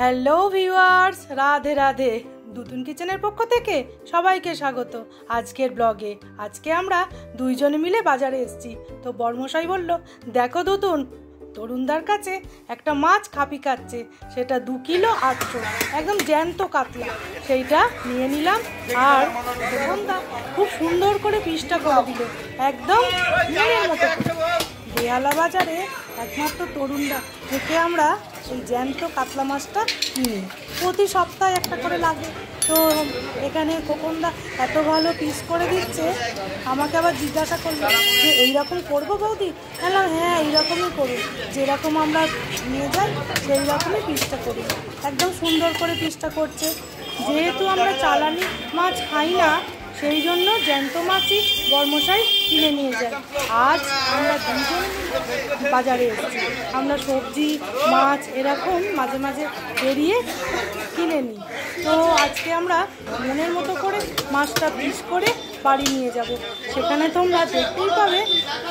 Hello viewers, Radhe Radhe. দুতুন কিচেনের পক্ষ থেকে সবাইকে স্বাগত আজকের ব্লগে। আজকে আমরা দুইজনে মিলে বাজারে এসেছি। তো বড়মশাই বলল, দেখো দুতুন, তরুণদার কাছে একটা মাছ খাপি খাচ্ছে, সেটা 2 কিলো 800, একদম জ্যান্ত কাতলা। সেইটা নিয়ে নিলাম। আর তরুণদা খুব সুন্দর করে পিসটা করে দিল, একদম মনের মতো। বেহালা বাজারে একমাত্র তরুণদা থেকে আমরা এই জ্যান্ত কাতলা মাছটা কিনি। প্রতি সপ্তাহে একটা করে লাগে। তো এখানে খোকনদা এত ভালো পিস করে দিচ্ছে, আমাকে আবার জিজ্ঞাসা করলো যে এইরকম করবো বৌদি? বললাম হ্যাঁ, এইরকমই করুন, যেরকম আমরা নিয়ে যাই সেই রকমই পিসটা করি। একদম সুন্দর করে পিসটা করছে। যেহেতু আমরা চালানি মাছ খাই না, সেই জন্য জ্যান্ত মাছই বড়মশাই কিনে নিয়ে যায়। আজ আমরা দুজন বাজারে এসেছি। আমরা সবজি মাছ এরকম মাঝে মাঝে বেরিয়ে কিনে নিই। তো আজকে আমরা মনের মতো করে মাছটা পিস করে বাড়ি নিয়ে যাব। সেখানে তোমরা দেখতেই পাবে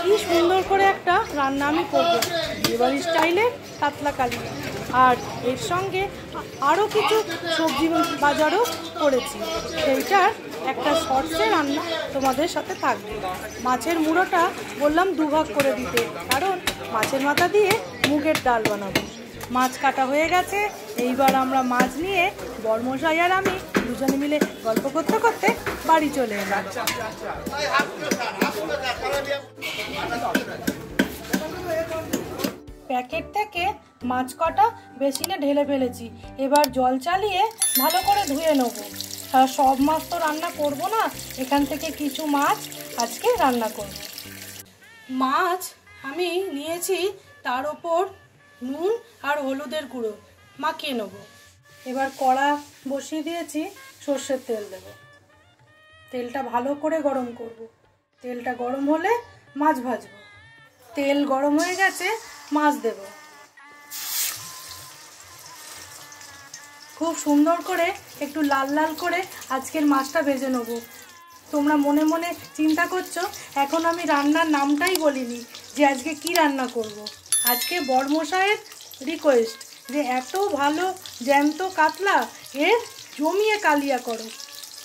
কি সুন্দর করে একটা রান্না আমি করবো, বিয়েবাড়ি স্টাইলে কাতলা কালিয়া। আর এর সঙ্গে আরও কিছু সবজি বাজারও করেছি, সেইটার একটা শর্টসে রান্না তোমাদের সাথে থাকবে। মাছের মুড়োটা বললাম 2 ভাগ করে দিতে, কারণ মাছের মাথা দিয়ে মুগের ডাল বানাবো। মাছ কাটা হয়ে গেছে। এইবার আমরা মাছ নিয়ে বড়মশাই আর আমি দুজনে মিলে গল্প করতে করতে বাড়ি চলে এলাম। প্যাকেট থেকে মাছ কটা বেসিনে ঢেলে ফেলেছি। এবার জল চালিয়ে ভালো করে ধুয়ে নেব। সব মাছ তো রান্না করব না, এখান থেকে কিছু মাছ আজকে রান্না করব। মাছ আমি নিয়েছি, তার ওপর নুন আর হলুদের গুঁড়ো মাখিয়ে নেব। এবার কড়া বসিয়ে দিয়েছি, সর্ষের তেল দেব। তেলটা ভালো করে গরম করব। তেলটা গরম হলে মাছ ভাজবো। তেল গরম হয়ে গেছে, মাছ দেব। খুব সুন্দর করে একটু লাল লাল করে আজকের মাছটা ভেজে নেব। তোমরা মনে মনে চিন্তা করছো, এখন আমি রান্নার নামটাই বলিনি যে আজকে কি রান্না করব। আজকে বড়মশাইয়ের রিকোয়েস্ট যে এত ভালো জ্যান্ত কাতলা, এর জমিয়ে কালিয়া করো।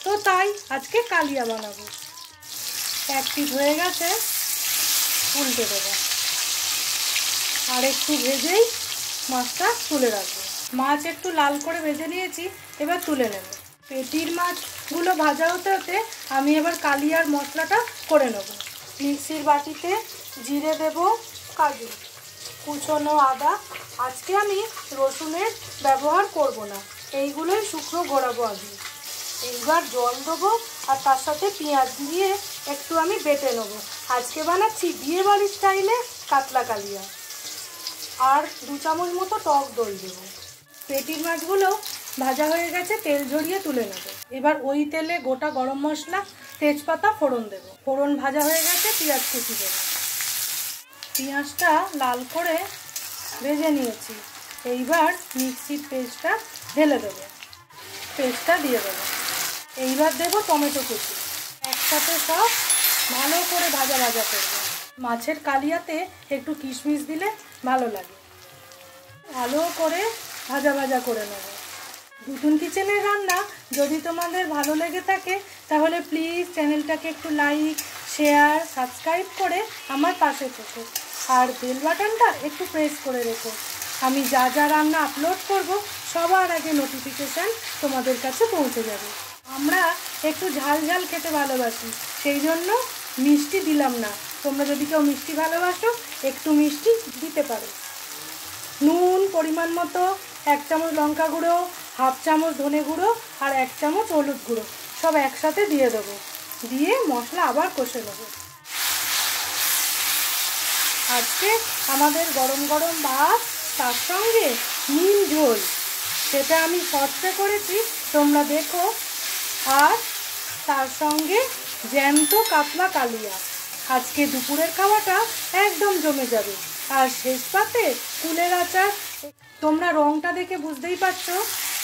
তো তাই আজকে কালিয়া বানাবো। এক পিঠ হয়ে গেছে, উল্টে দেবো। আর একটু ভেজেই মাছটা তুলে রাখবো। মাছ একটু লাল করে ভেজে নিয়েছি, এবার তুলে নেব। পেটির মাছগুলো ভাজা হতে হতে আমি এবার কালিয়ার মশলাটা করে নেব। মিক্সির বাটিতে জিরে দেব, কাজু, কুচনো আদা। আজকে আমি রসুনের ব্যবহার করব না, এইগুলোই শুকনো ঘোরাবো আগে। এইবার জল দেবো আর তার সাথে পেঁয়াজ দিয়ে একটু আমি বেটে নেবো। আজকে বানাচ্ছি বিয়েবাড়ি স্টাইলে কাতলা কালিয়া। আর 2 চামচ মতো টক দই দেবো। পেটির মাছগুলো ভাজা হয়ে গেছে, তেল ঝরিয়ে তুলে নেব। এবার ওই তেলে গোটা গরম মশলা, তেজপাতা ফোড়ন দেব। ফোড়ন ভাজা হয়ে গেছে, পেঁয়াজ কুচি দেব। পেঁয়াজটা লাল করে ভেজে নিয়েছি। এইবার মিক্সির পেস্টটা ঢেলে দেবো। পেস্টটা দিয়ে দেবো। এইবার দেব টমেটো কুচি। একসাথে সব ভালো করে ভাজা ভাজা করব। মাছের কালিয়াতে একটু কিশমিশ দিলে ভালো লাগে। ভালো করে ভাজা ভাজা করে নেব। দুতুন কিচেনের রান্না যদি তোমাদের ভালো লেগে থাকে, তাহলে প্লিজ চ্যানেলটাকে একটু লাইক, শেয়ার, সাবস্ক্রাইব করে আমার পাশে থেকো। আর বেল বাটনটা একটু প্রেস করে রেখো। আমি যা যা রান্না আপলোড করব সবার আগে নোটিফিকেশান তোমাদের কাছে পৌঁছে যাবে। আমরা একটু ঝাল ঝাল খেতে ভালোবাসি, সেই জন্য মিষ্টি দিলাম না। তোমরা যদি কেউ মিষ্টি ভালোবাসো, একটু মিষ্টি দিতে পারো। নুন পরিমাণ মতো, 1 চামচ লঙ্কা গুঁড়ো, 1/2 চামচ ধনে গুঁড়ো আর 1 চামচ হলুদ গুঁড়ো সব একসাথে দিয়ে দেবো। দিয়ে মশলা আবার কষে নেবো। আজকে আমাদের গরম গরম ভাত, তার সঙ্গে নীল ঝোল, সেটা আমি শর্টসে করেছি, তোমরা দেখো। আর তার সঙ্গে জ্যান্ত কাতলা কালিয়া। আজকে দুপুরের খাওয়াটা একদম জমে যাবে। আর শেষ পাতে কুলের আচার। তোমরা রংটা দেখে বুঝতেই পারছো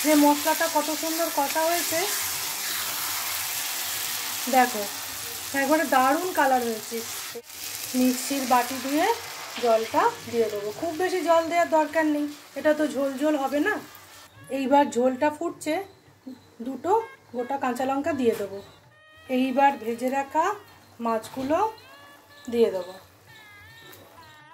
যে মশলাটা কত সুন্দর কষা হয়েছে। দেখো, একবারে দারুণ কালার হয়েছে। মিক্সির বাটি দিয়ে জলটা দিয়ে দেবো। খুব বেশি জল দেওয়ার দরকার নেই, এটা তো ঝোল ঝোল হবে না। এইবার ঝোলটা ফুটছে, দুটো গোটা কাঁচা লঙ্কা দিয়ে দেবো। এইবার ভেজে রাখা মাছগুলো দিয়ে দেবো।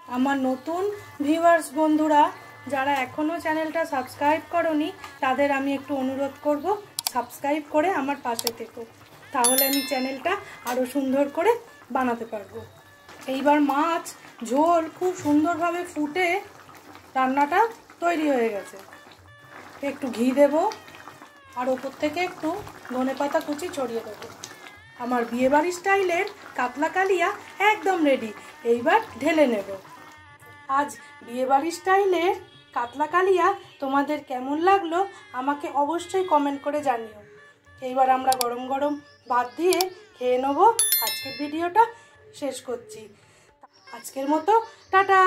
আমার নতুন ভিউয়ার্স বন্ধুরা যারা এখনও চ্যানেলটা সাবস্ক্রাইব করনি তাদের আমি একটু অনুরোধ করব, সাবস্ক্রাইব করে আমার পাশে থেকো, তাহলে আমি চ্যানেলটা আরও সুন্দর করে বানাতে পারবো। এইবার মাছ ঝোল খুব সুন্দরভাবে ফুটে রান্নাটা তৈরি হয়ে গেছে। একটু ঘি দেব আর ওপর থেকে একটু ধনেপাতা কুচি ছড়িয়ে দেবো। আমার বিয়েবাড়ি স্টাইলের কাতলা কালিয়া একদম রেডি। এইবার ঢেলে নেব। আজ বিয়েবাড়ি স্টাইলের কাতলা কালিয়া তোমাদের কেমন লাগলো আমাকে অবশ্যই কমেন্ট করে জানিও। এইবার আমরা গরম গরম ভাত দিয়ে খেয়ে নেব। আজকের ভিডিওটা শেষ করছি। আজকের মতো টাটা।